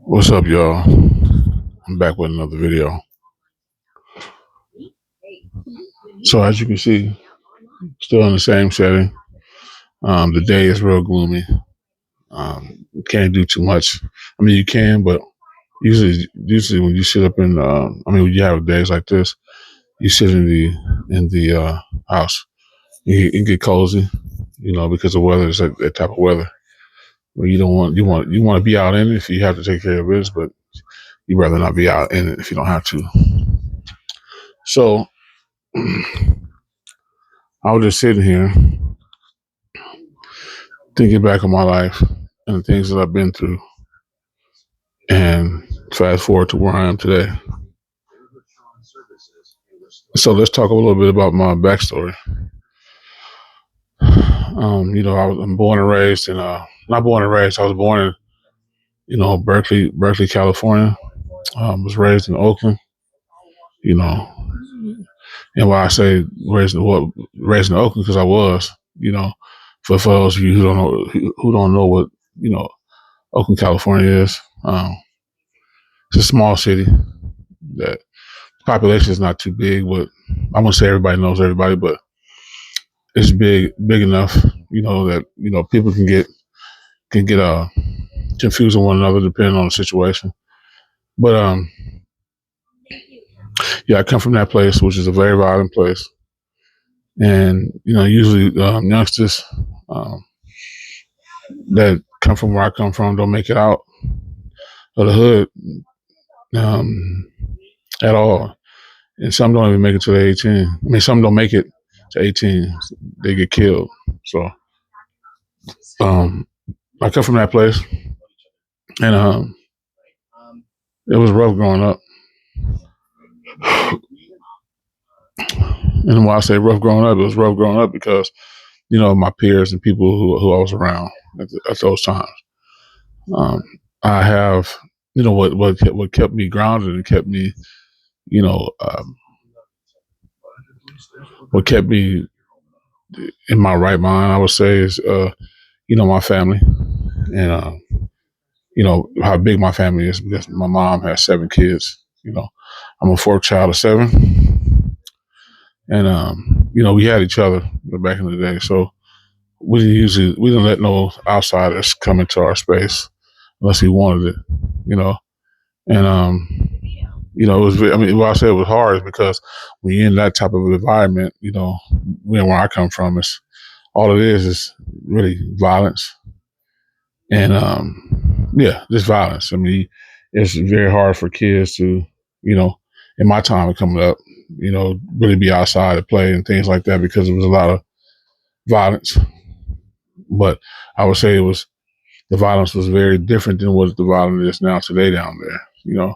What's up, y'all? I'm back with another video. So as you can see, still in the same setting. The day is real gloomy. You can't do too much. I mean, you can, but usually when you sit up in, when you have days like this, you sit in the house. You get cozy, because the weather is that type of weather where you want to be out in it if you have to take care of business, but you'd rather not be out in it if you don't have to. So I was just sitting here thinking back on my life and the things that I've been through, and fast forward to where I am today. So let's talk a little bit about my backstory. I'm born and raised in not born and raised. I was born in Berkeley, California. Was raised in Oakland. You know, and why I say raised in Oakland, because I was. You know, for those of you who don't know what Oakland, California is. It's a small city. The population is not too big, but I wouldn't say everybody knows everybody, but it's big enough, that people can get confused with one another depending on the situation. But yeah, I come from that place, which is a very violent place, and usually youngsters um, that come from where I come from don't make it out of the hood um, at all, and some don't even make it to the 18. I mean, some don't make it to 18; they get killed. So um, I come from that place, and it was rough growing up. And when I say rough growing up, it was rough growing up because my peers and people who I was around at those times. Um, I have what kept me grounded and kept me you know what kept me in my right mind. I would say is my family, and how big my family is, because my mom has 7 kids. I'm a fourth child of 7, and we had each other back in the day. So we didn't let no outsiders come into our space unless we wanted it. You know, and it was. I mean, why I say it was hard is because when you're in that type of environment, where I come from, is all it is really violence, and yeah, just violence. I mean, it's very hard for kids to, in my time of coming up, really be outside to play and things like that, because there was a lot of violence. But I would say the violence was very different than what the violence is now today down there.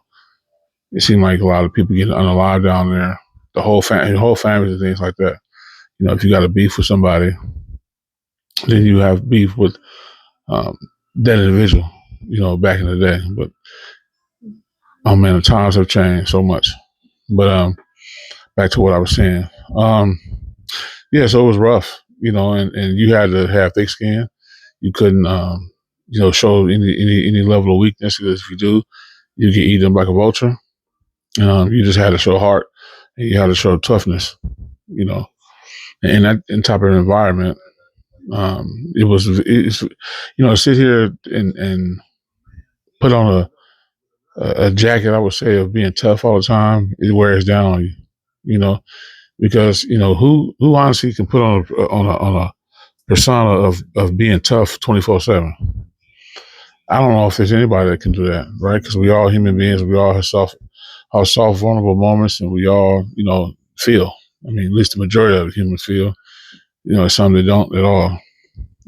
It seemed like a lot of people getting unalive down there. The whole families and things like that. If you got a beef with somebody, then you have beef with um, that individual. Back in the day. But oh man, the times have changed so much. But back to what I was saying. Yeah, so it was rough. And you had to have thick skin. You couldn't, show any level of weakness, because if you do, you get eaten like a vulture. You just had to show heart, and you had to show toughness. You know, and in that type of environment, it's sit here and put on a jacket, I would say, of being tough all the time, it wears down on you. You know, because who honestly can put on a persona of being tough 24/7. I don't know if there's anybody that can do that, right? Because we all human beings, we all have soft, vulnerable moments, and we all feel. I mean, at least the majority of the humans feel. Some they don't at all,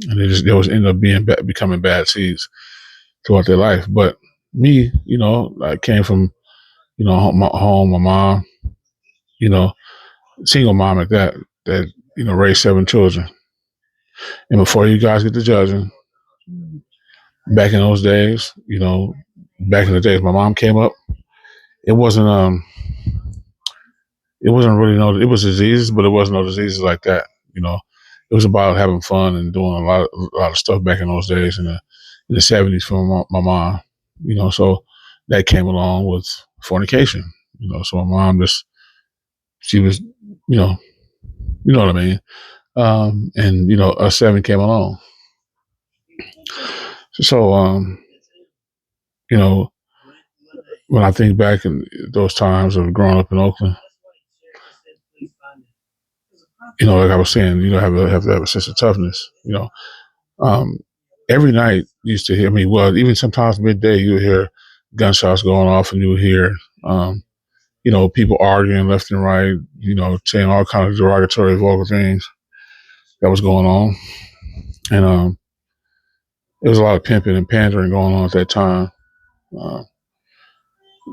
and they always end up becoming bad seeds throughout their life. But me, I came from my mom, you know, single mom at that raised 7 children. And before you guys get to judging, back in those days, back in the days my mom came up, it wasn't really it was diseases, but it wasn't no diseases like that. It was about having fun and doing a lot of stuff back in those days in the 70s for my mom. So that came along with fornication. So my mom she was, you know, you know what I mean. And a seven came along. So, you know, when I think back in those times of growing up in Oakland, like I was saying, have to have a sense of toughness. Um, every night you used to hear me. Well, even sometimes midday, you would hear gunshots going off, and you would hear, people arguing left and right. Saying all kinds of derogatory, vulgar things that was going on, and there was a lot of pimping and pandering going on at that time. Uh,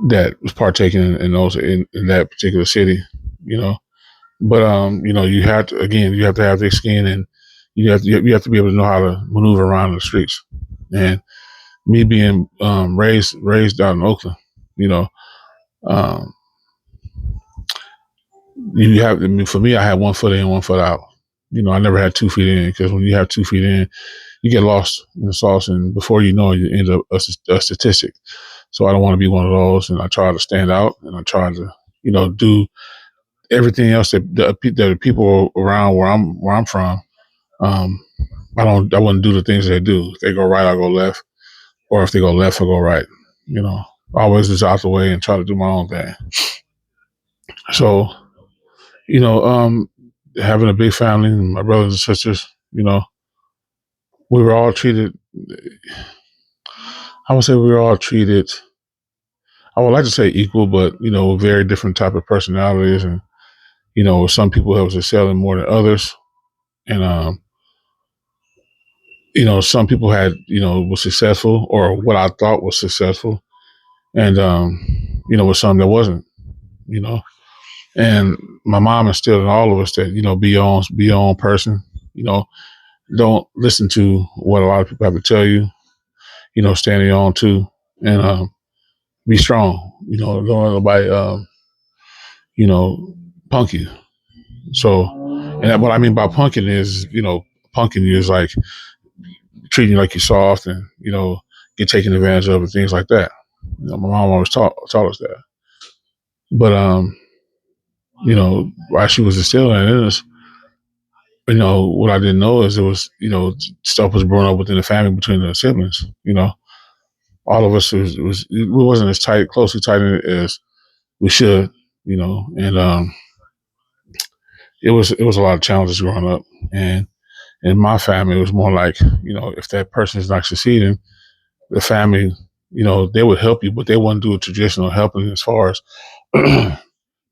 that was partaking in that particular city. You know, but you have to you have to have thick skin, and you have to be able to know how to maneuver around the streets. And me being raised out in Oakland, you know, um, you have. I mean, for me, I had 1 foot in, 1 foot out. I never had 2 feet in, because when you have 2 feet in, you get lost in the sauce, and before you know it, you end up a statistic. So I don't want to be one of those, and I try to stand out, and I try to, do everything else that the people around where I'm from. Um, I wouldn't do the things they do. If they go right, I'll go left, or if they go left, I'll go right. You know, always just out the way and try to do my own thing. So, you know, um, having a big family and my brothers and sisters, we were all treated. I would say we were all treated. I would like to say equal, but very different type of personalities, and some people that was excelling more than others, and some people had was successful, or what I thought was successful, and with some that wasn't. You know, and my mom instilled in all of us that be your own person. You know, don't listen to what a lot of people have to tell you. Stand on your own too, and be strong. Don't let nobody you know punk you. So, and what I mean by punking is, punking you is like treating you like you're soft, and get taken advantage of, and things like that. My mom always taught us that. But while she was instilling it in us, what I didn't know is it was, stuff was brought up within the family between the siblings. All of us we wasn't as closely tight as we should. And it was a lot of challenges growing up, and in my family, it was more like, if that person is not succeeding, the family, they would help you, but they wouldn't do a traditional helping as far as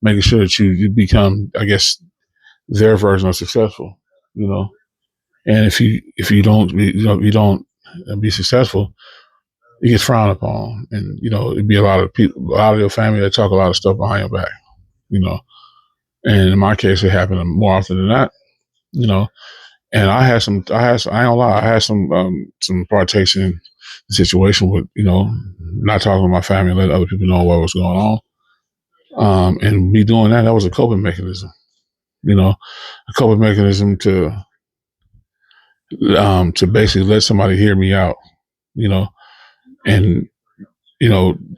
making sure that you become, I guess, their version of successful. You know, and if you don't, you don't be successful, it gets frowned upon, and it'd be a lot of people, a lot of your family that talk a lot of stuff behind your back. You know, and in my case, it happened more often than not. You know, and I ain't gonna lie, I had some partakes in the situation with, not talking to my family and letting other people know what was going on. And me doing that was a coping mechanism, a coping mechanism to basically let somebody hear me out, you know, and,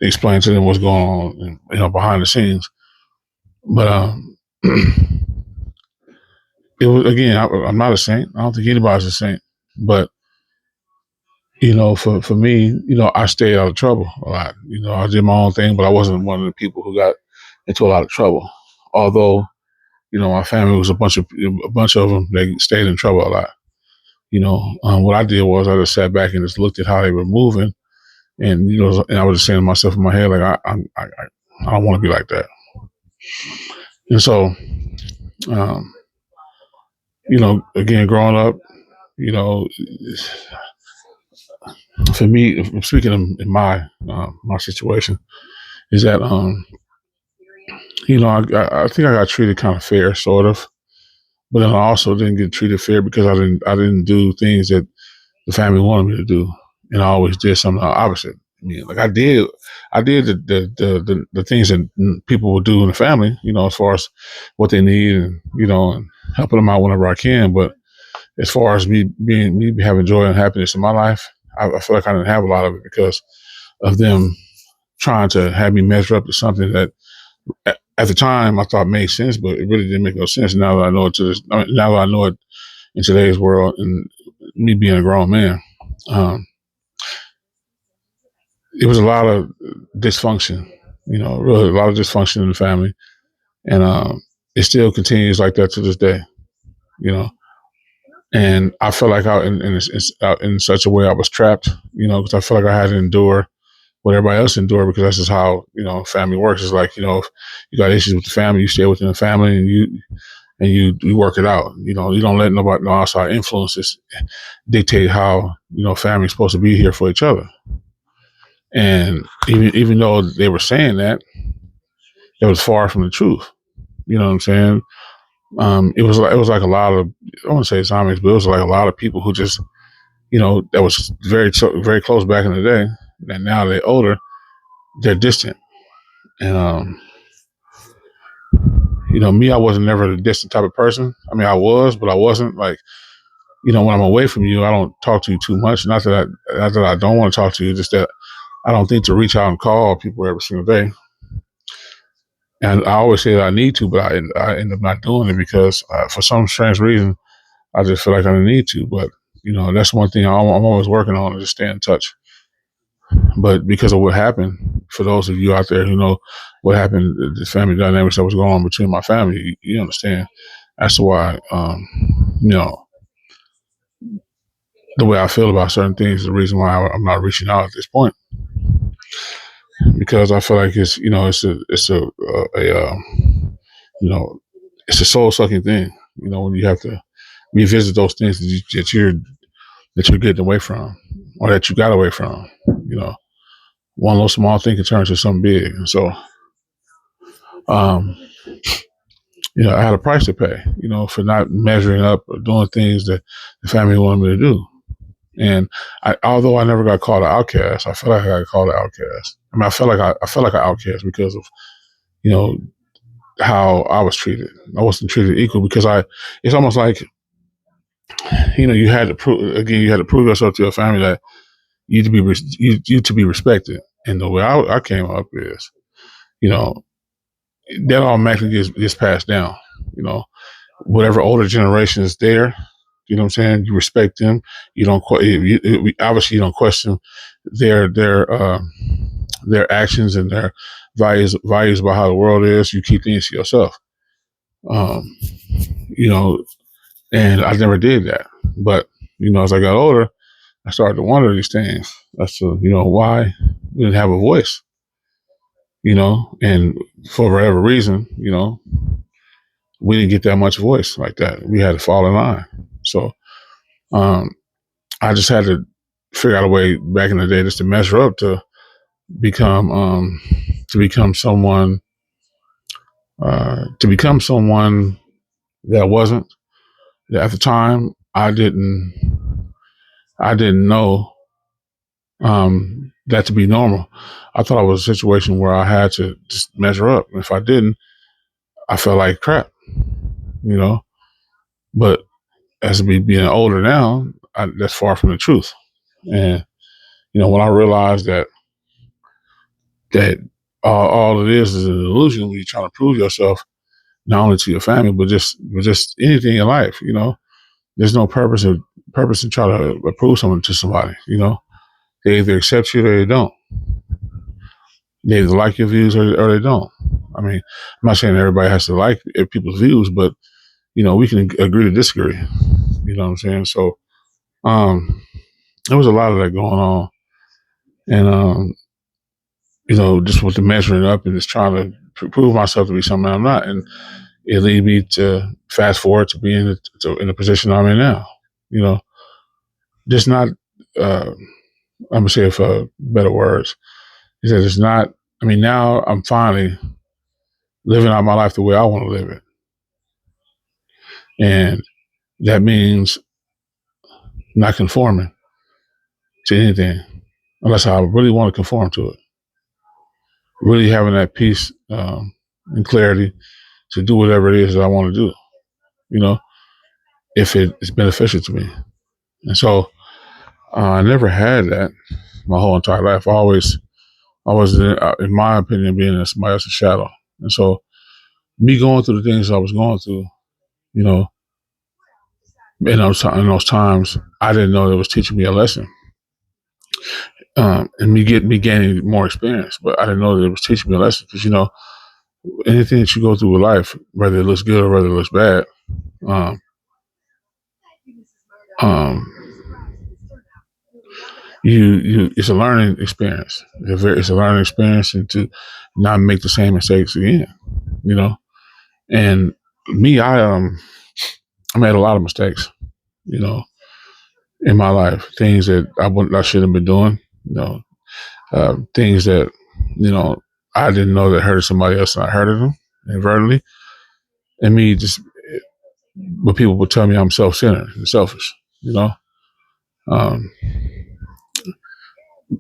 explain to them what's going on, and, behind the scenes. But, it was, again, I'm not a saint. I don't think anybody's a saint, but for me, I stayed out of trouble a lot. I did my own thing, but I wasn't one of the people who got into a lot of trouble. Although, my family was a bunch of them. They stayed in trouble a lot. What I did was I just sat back and just looked at how they were moving, and and I was just saying to myself in my head, like, I don't want to be like that. And so, um, again, growing up, you know, for me, speaking in my situation, is that I think I got treated kind of fair, sort of, but then I also didn't get treated fair because I didn't do things that the family wanted me to do, and I always did something opposite. I mean, like I did the things that people would do in the family, as far as what they need, and and helping them out whenever I can. But as far as me having joy and happiness in my life, I feel like I didn't have a lot of it because of them trying to have me measure up to something that at the time I thought made sense, but it really didn't make no sense. Now that I know it now that I know it in today's world, and me being a grown man, um, it was a lot of dysfunction. Really a lot of dysfunction in the family, and it still continues like that to this day. You know, and I felt like out in such a way I was trapped. Because I felt like I had to endure what everybody else endured, because that's just how family works. It's like, if you got issues with the family, you stay within the family, and you work it out. You don't let nobody, no outside influences dictate how family's supposed to be here for each other. And even though they were saying that, it was far from the truth. You know what I'm saying? It was like a lot of, I wouldn't say zombies, but it was like a lot of people who just that was very close back in the day, and now they're older, they're distant. And me, I wasn't never the distant type of person. I mean, I was, but I wasn't like, when I'm away from you, I don't talk to you too much. Not that I don't want to talk to you, just that I don't think to reach out and call people every single day. And I always say that I need to, but I end up not doing it because for some strange reason, I just feel like I don't need to. But that's one thing I'm always working on, is just stay in touch. But because of what happened, for those of you out there who know what happened, the family dynamics that was going on between my family, you understand. That's why, the way I feel about certain things is the reason why I'm not reaching out at this point, because I feel like you know, it's a soul sucking thing. When you have to revisit those things that you're getting away from, or that you got away from. You know, one little small thing can turn into something big. And so, um, I had a price to pay, for not measuring up or doing things that the family wanted me to do. And although I never got called an outcast, I felt like I got called an outcast. I mean, I felt like an outcast because of you know how I was treated. I wasn't treated equal because It's almost like you had to prove again. You had to prove yourself to your family that you to be respected. And the way I came up is, you know, that automatically gets passed down. You know, whatever older generation is there, you know what I'm saying. You respect them. You don't obviously you don't question their actions and their values about how the world is. You keep things to yourself. Um, you know, and I never did that. But as I got older, I started to wonder these things. That's why we didn't have a voice. And for whatever reason, we didn't get that much voice like that. We had to fall in line. So um, I just had to figure out a way back in the day just to measure up become um, to become someone to become someone that wasn't. At the time, I didn't know that to be normal. I thought it was a situation where I had to just measure up. If I didn't, I felt like crap. You know, but as me being older now, that's far from the truth. And when I realized that all it is an illusion when you're trying to prove yourself, not only to your family but just anything in life. There's no purpose in trying to prove something to somebody. They either accept you or they don't. They either like your views or they don't. I mean, I'm not saying everybody has to like people's views, but we can agree to disagree. You know what I'm saying? So um, there was a lot of that going on, and just with the measuring up and just trying to prove myself to be something I'm not, and it led me to fast forward to being in the position I'm in now. You know, just not. I'm gonna say it for better words. He said it's not. I mean, now I'm finally living out my life the way I want to live it, and that means not conforming to anything unless I really want to conform to it. Really having that peace and clarity to do whatever it is that I want to do. You know, if it is beneficial to me, and so I never had that my whole entire life. I always I was, in my opinion, being in somebody else's shadow. And so, me going through the things I was going through, you know, in those times, I didn't know it was teaching me a lesson. And me gaining more experience, but I didn't know that it was teaching me a lesson because anything that you go through with life, whether it looks good or whether it looks bad, um, um, it's a learning experience. It's a learning experience, and to not make the same mistakes again. You know, and me, I made a lot of mistakes. You know, in my life, things that I shouldn't have been doing. Things that you know I didn't know that hurted somebody else, and I hurted them inadvertently. And me just, but people would tell me I'm self-centered and selfish. You know, um,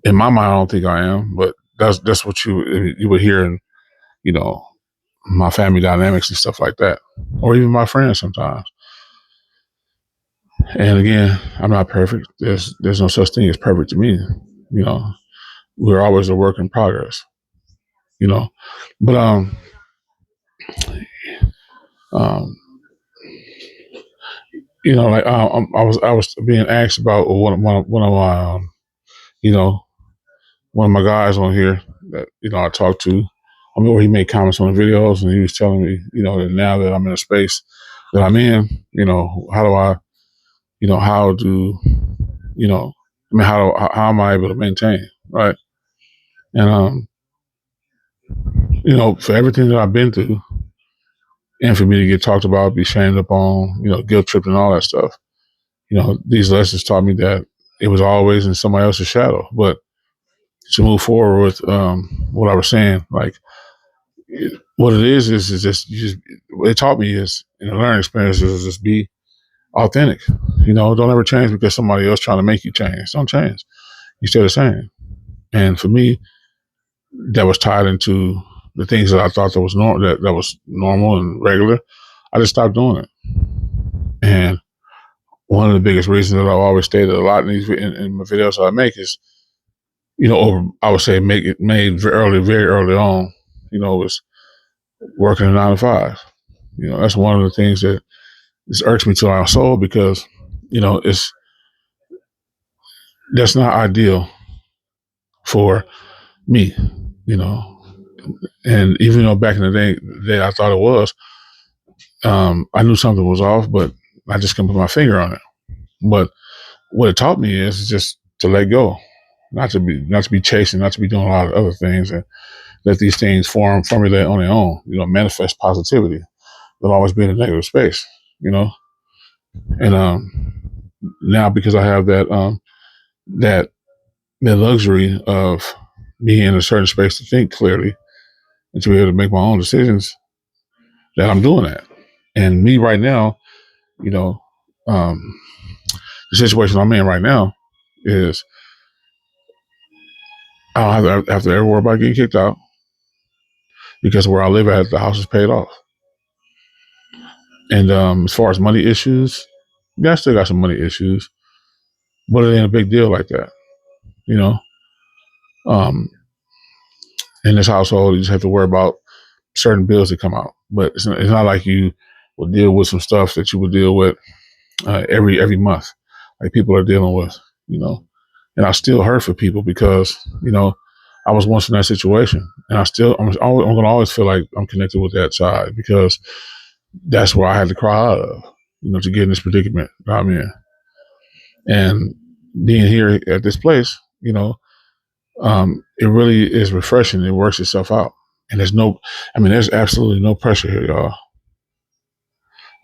in my mind, I don't think I am, but that's what you would hear in you know my family dynamics and stuff like that, or even my friends sometimes. And again, I'm not perfect. There's no such thing as perfect to me. You know, we're always a work in progress. You know, but um, like I was being asked about one of my you know one of my guys on here that I talked to. I mean, where he made comments on the videos, and he was telling me, that now that I'm in a space that I'm in, how do I, how do, I mean, how am I able to maintain, right? And for everything that I've been through, and for me to get talked about, be shamed upon, guilt tripped and all that stuff, these lessons taught me that it was always in somebody else's shadow. But to move forward with what I was saying, like what it is just what it taught me is in a learning experience is just be authentic. Don't ever change because somebody else trying to make you change. Don't change. You stay the same. And for me, that was tied into the things that I thought that was that was normal and regular. I just stopped doing it. And one of the biggest reasons that I've always stated a lot in my videos that I make is, I would say make it made very early on, was working a 9 to 5. That's one of the things that just irks me to my soul because, it's that's not ideal for me, you know. And even though back in the day I thought it was, I knew something was off, but I just couldn't put my finger on it. But what it taught me is just to let go, not to be chasing, not to be doing a lot of other things, and let these things formulate on their own. Manifest positivity. They'll always be in a negative space. You know, and now because I have that the luxury of being in a certain space to think clearly and to be able to make my own decisions, that I'm doing that. And me right now, you know, um, the situation I'm in right now is I don't have to ever worry about getting kicked out because where I live at, the house is paid off. And as far as money issues, yeah, I still got some money issues, but it ain't a big deal like that, you know. Um, in this household, you just have to worry about certain bills that come out, but it's not like you will deal with some stuff that you would deal with every month, like people are dealing with, you know. And I still hurt for people because I was once in that situation, and I'm going to always feel like I'm connected with that side because that's where I had to cry out of, to get in this predicament that I'm in. And being here at this place, it really is refreshing. It works itself out, and there's absolutely no pressure here, y'all.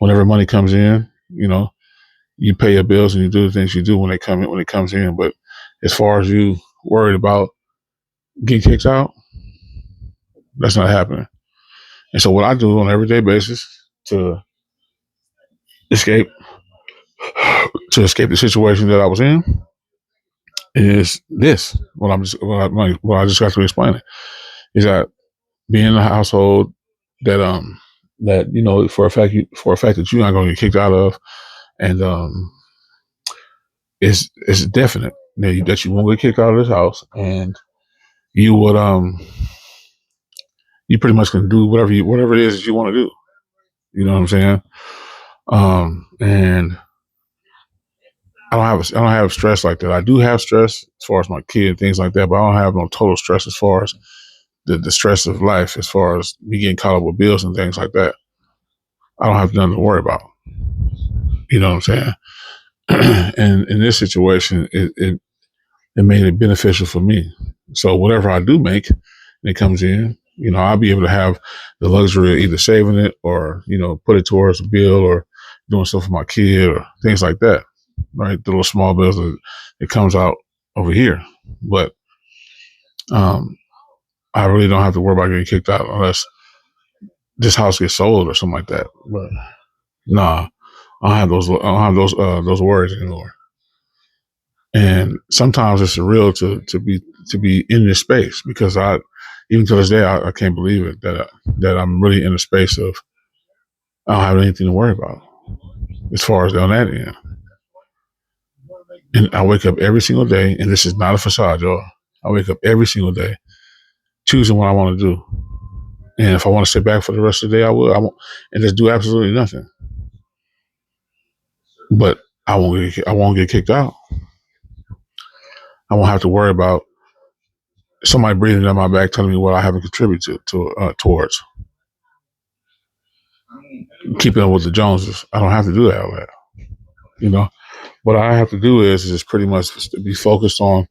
Whenever money comes in, you pay your bills and you do the things you do when it comes in. But as far as you worried about getting kicked out, that's not happening. And so what I do on an everyday basis to escape the situation that I was in is this. What I just got to explain it is that being in a household that for a fact that you're not going to get kicked out of, and it's definite that you won't get kicked out of this house, and you would you pretty much can do whatever it is that you want to do. You know what I'm saying? And I don't have stress like that. I do have stress as far as my kid and things like that, but I don't have no total stress as far as the stress of life, as far as me getting caught up with bills and things like that. I don't have nothing to worry about. You know what I'm saying? And in this situation, it made it beneficial for me. So whatever I do make and it comes in, I'll be able to have the luxury of either saving it or, put it towards a bill or doing stuff for my kid or things like that. Right. The little small bills that it comes out over here. But I really don't have to worry about getting kicked out unless this house gets sold or something like that. But nah, I don't have those worries anymore. And sometimes it's surreal to be in this space because even to this day I can't believe it that I'm really in a space of I don't have anything to worry about as far as on that end. And I wake up every single day, and this is not a facade, y'all. I wake up every single day choosing what I want to do. And if I want to sit back for the rest of the day, I will. I won't, and just do absolutely nothing. But I won't get kicked out. I won't have to worry about somebody breathing down my back telling me what I haven't contributed towards keeping up with the Joneses. I don't have to do all that. What I have to do is just pretty much be focused on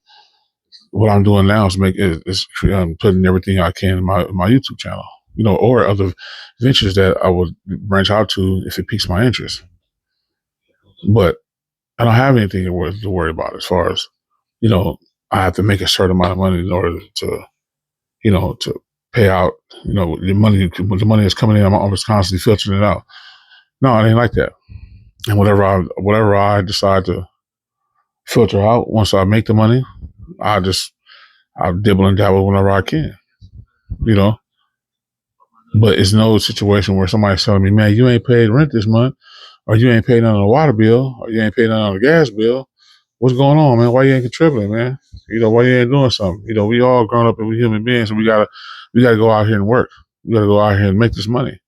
what I'm doing now is putting everything I can in my YouTube channel, or other ventures that I would branch out to if it piques my interest. But I don't have anything to worry about as far as, I have to make a certain amount of money in order to pay out, the money that's coming in, I'm always constantly filtering it out. No, it ain't like that. And whatever I decide to filter out, once I make the money, I'll dibble and dabble whenever I can, you know. But it's no situation where somebody's telling me, man, you ain't paid rent this month, or you ain't paid none on the water bill, or you ain't paid none on the gas bill. What's going on, man? Why you ain't contributing, man? Why you ain't doing something? We all grown up and we human beings, and we gotta go out here and work. We gotta go out here and make this money.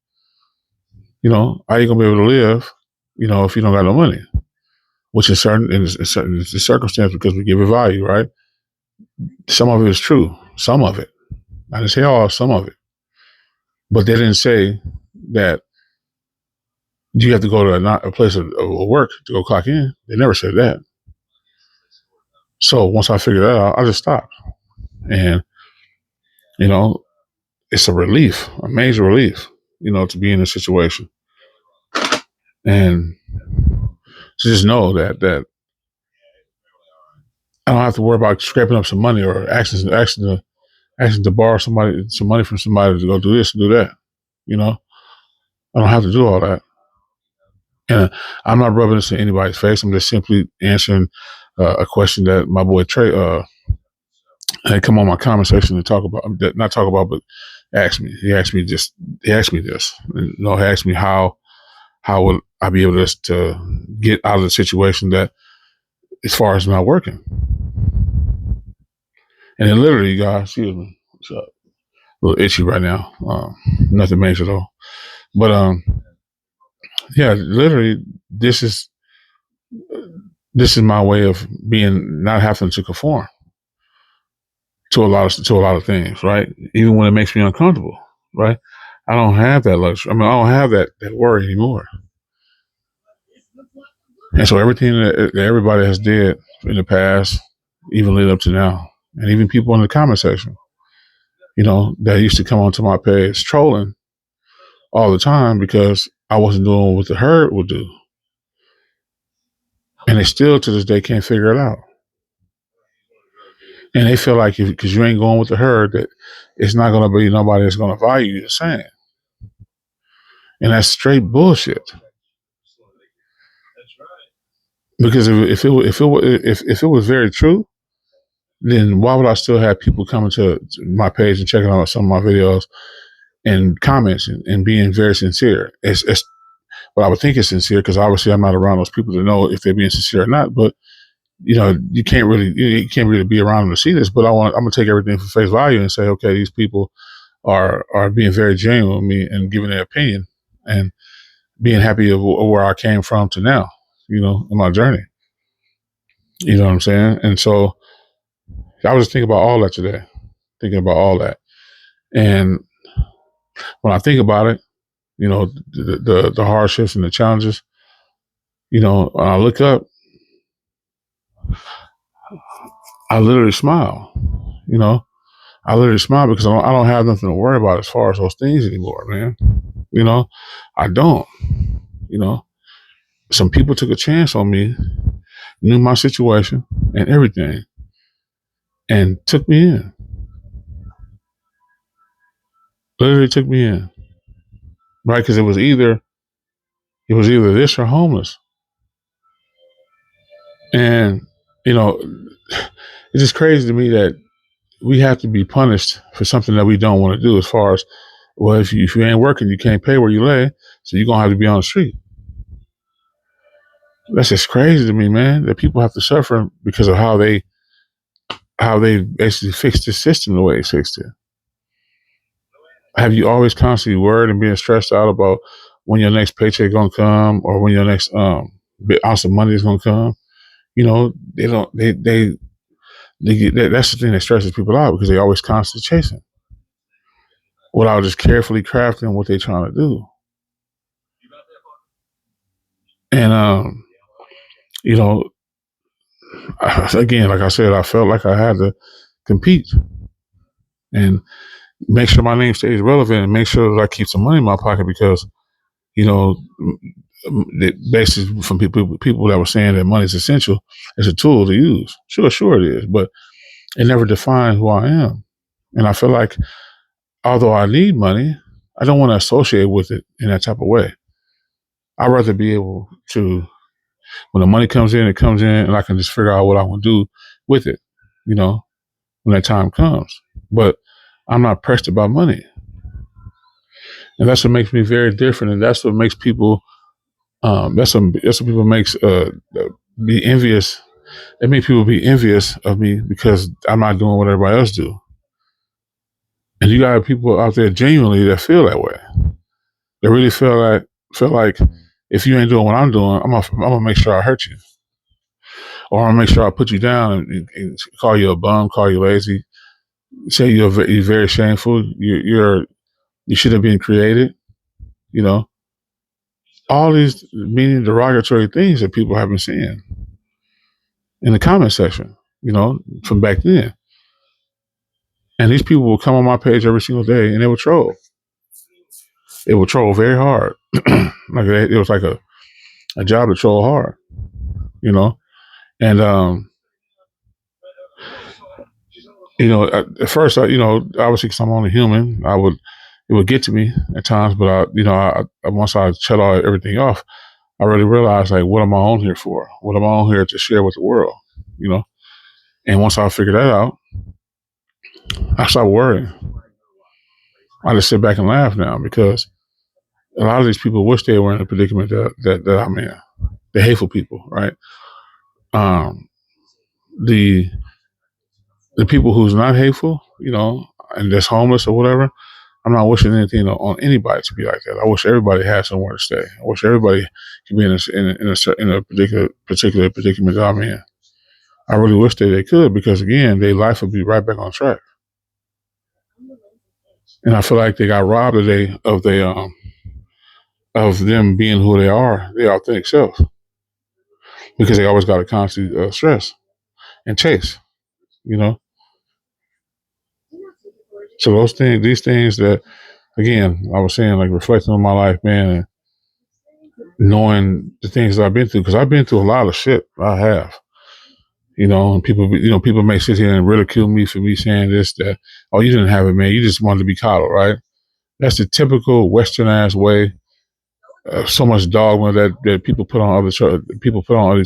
How you gonna be able to live, if you don't got no money? Which is certain in certain circumstance because we give it value, right? Some of it is true. Some of it. I didn't say all, some of it. But they didn't say that you have to go to a place of work to go clock in. They never said that. So once I figured that out, I just stopped. And, it's a relief, a major relief, to be in this situation. And to just know that I don't have to worry about scraping up some money or asking to borrow some money from somebody to go do this and do that. I don't have to do all that. And I'm not rubbing this in anybody's face. I'm just simply answering a question that my boy Trey had come on my comment section to talk about, not talk about, but ask me. He asked me this. He asked me how would I be able to get out of the situation that, as far as not working. And then literally, guys, excuse me, it's a little itchy right now. Nothing major though. But yeah, literally, this is my way of not having to conform to a lot of things, right? Even when it makes me uncomfortable, right? I don't have that luxury. I don't have that worry anymore. And so everything that everybody has did in the past, even lead up to now, and even people in the comment section, that used to come onto my page trolling all the time because I wasn't doing what the herd would do. And they still to this day can't figure it out. And they feel like because you ain't going with the herd, that it's not going to be nobody that's going to value you the same. And that's straight bullshit. Because if it was very true, then why would I still have people coming to my page and checking out some of my videos and comments and being very sincere? But I would think it's sincere because obviously I'm not around those people to know if they're being sincere or not. But you can't really be around them to see this. But I'm gonna take everything for face value and say, okay, these people are being very genuine with me and giving their opinion and being happy of where I came from to now, in my journey. You know what I'm saying? And so I was thinking about all that today, thinking about all that. And when I think about it, the hardships and the challenges, when I look up, I literally smile. You know, I literally smile because I don't have nothing to worry about as far as those things anymore, man. You know, I don't. You know, some people took a chance on me, knew my situation and everything, and took me in. Literally took me in, right? Because it was either this or homeless, and you know, it's just crazy to me that we have to be punished for something that we don't want to do. As far as, well, if you ain't working, you can't pay where you lay, so you're gonna have to be on the street. That's just crazy to me, man. That people have to suffer because of how they basically fixed the system the way they fixed it. Have you always constantly worried and being stressed out about when your next paycheck gonna come or when your next ounce of money is gonna come? They don't. That's the thing that stresses people out because they always constantly chasing without just carefully crafting what they're trying to do. And you know, again, like I said, I felt like I had to compete and make sure my name stays relevant and make sure that I keep some money in my pocket because you know, basically from people that were saying that money is essential, it's a tool to use. Sure it is, but it never defined who I am. And I feel like although I need money, I don't want to associate with it in that type of way. I'd rather be able to, when the money comes in, it comes in, and I can just figure out what I want to do with it, you know, when that time comes. But I'm not pressed about money. And that's what makes me very different. And that's what makes people, that's what people makes be envious. It makes people be envious of me because I'm not doing what everybody else do. And you got people out there genuinely that feel that way. They really feel like if you ain't doing what I'm doing, I'm gonna make sure I hurt you, or I'm gonna make sure I put you down and call you a bum, call you lazy, say you're very shameful. You should have been created. You know, all these meaning derogatory things that people have been saying in the comment section. From back then, and these people will come on my page every single day and they will troll. It will troll very hard. It was like a job to troll hard. You know, and at first, obviously, because I'm only human, it would get to me at times. But once I shut all everything off, I really realized like, what am I on here for? What am I on here to share with the world? You know. And once I figured that out, I stopped worrying. I just sit back and laugh now because a lot of these people wish they were in a predicament that I'm in. The hateful people, right? Um, the the people who's not hateful, and that's homeless or whatever. I'm not wishing anything on anybody to be like that. I wish everybody had somewhere to stay. I wish everybody could be in a particular predicament that I'm in. I really wish that they could because again, their life would be right back on track. And I feel like they got robbed of them being who they are, their authentic self, because they always got to constantly stress and chase. You know, so these things that, again, I was saying, like reflecting on my life, man, and knowing the things that I've been through, because I've been through a lot of shit. I have. And people may sit here and ridicule me for me saying this, that, oh, you didn't have it, man. You just wanted to be coddled, right? That's the typical Western ass way. So much dogma that people put on each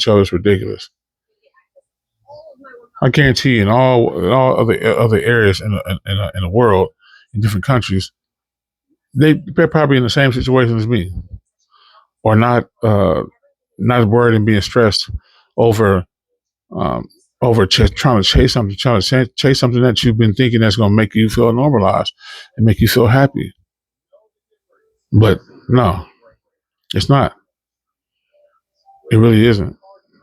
other is ridiculous. I guarantee you, in all other areas in the world, in different countries, they're probably in the same situation as me, or not worried and being stressed over um, over trying to chase something, chase something that you've been thinking that's going to make you feel normalized and make you feel happy. But no, it's not. It really isn't.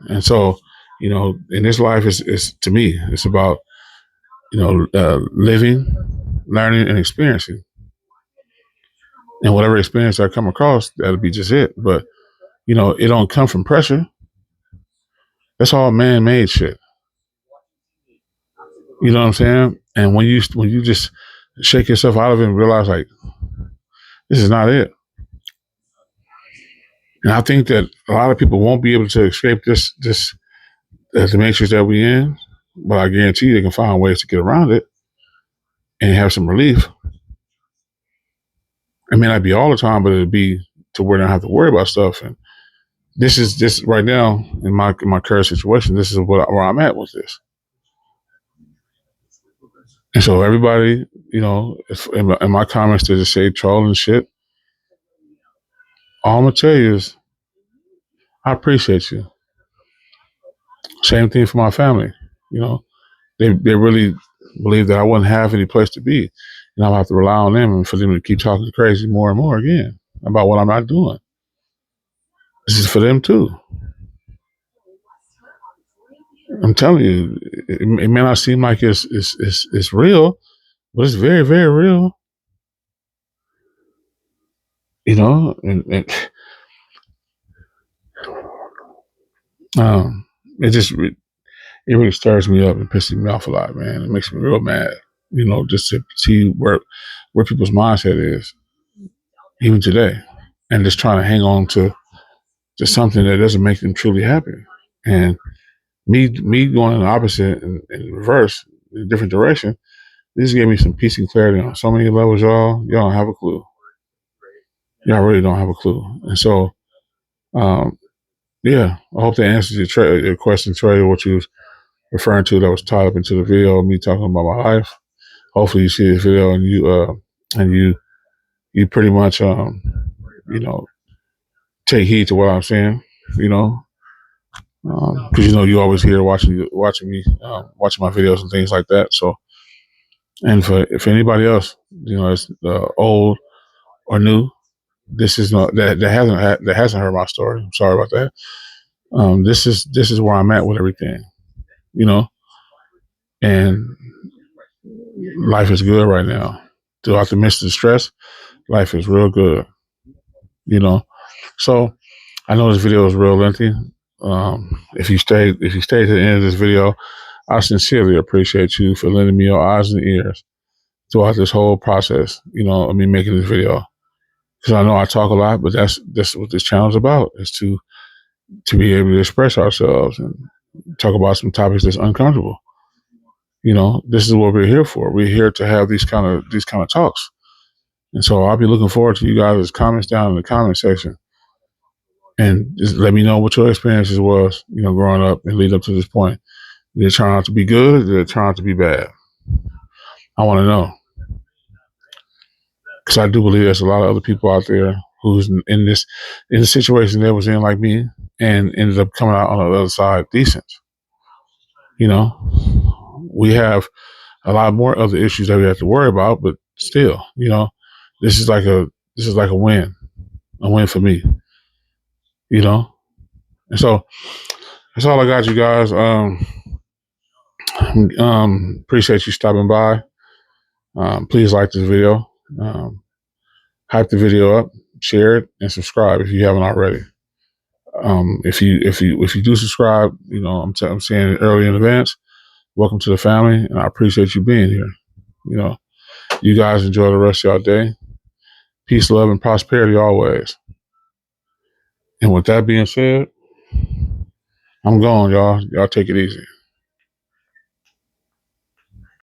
And so, in this life, is to me, it's about living, learning, and experiencing. And whatever experience I come across, that'll be just it. But it don't come from pressure. That's all man-made shit. You know what I'm saying? And when you just shake yourself out of it and realize like this is not it. And I think that a lot of people won't be able to escape this the matrix that we in, but I guarantee you they can find ways to get around it and have some relief. It may not be all the time, but it'll be to where they don't have to worry about stuff. And this is just right now in my current situation. This is where I'm at with this. And so everybody, if in my comments to just say troll and shit, all I'm gonna tell you is I appreciate you. Same thing for my family. They really believe that I wouldn't have any place to be, and I'll have to rely on them and for them to keep talking crazy more and more again about what I'm not doing. This is for them too. I'm telling you, it may not seem like it's real, but it's very, very real. And it just it really stirs me up and pisses me off a lot, man. It makes me real mad, just to see where people's mindset is, even today, and just trying to hang on to something that doesn't make them truly happy. And me going in the opposite and reverse, in a different direction, this gave me some peace and clarity on so many levels, y'all. Y'all don't have a clue. Y'all really don't have a clue. And so, yeah, I hope that answers your question, Trey, what you was referring to that was tied up into the video of me talking about my life. Hopefully you see this video and you pretty much take heed to what I'm saying, because you always hear watching me watching my videos and things like that. So, and for anybody else, it's old or new, this is not that hasn't heard my story. I'm sorry about that. This is where I'm at with everything, and life is good right now. Throughout the midst of the stress, life is real good, So I know this video is real lengthy. If you stay to the end of this video, I sincerely appreciate you for lending me your eyes and ears throughout this whole process, of me making this video. Because I know I talk a lot, but that's what this channel is about, is to be able to express ourselves and talk about some topics that's uncomfortable. This is what we're here for. We're here to have these kind of talks. And so I'll be looking forward to you guys' comments down in the comment section. And just let me know what your experiences was, growing up and lead up to this point. Did it turn out to be good? Or did it turn out to be bad? I want to know. Because I do believe there's a lot of other people out there who's in the situation they was in like me and ended up coming out on the other side decent. We have a lot more other issues that we have to worry about, but still, this is like a win for me, And so that's all I got, you guys. Appreciate you stopping by. Please like this video, hype the video up, share it, and subscribe if you haven't already. If you do subscribe, I'm saying it early in advance. Welcome to the family, and I appreciate you being here. You guys enjoy the rest of your day. Peace, love, and prosperity always. And with that being said, I'm gone, y'all. Y'all take it easy.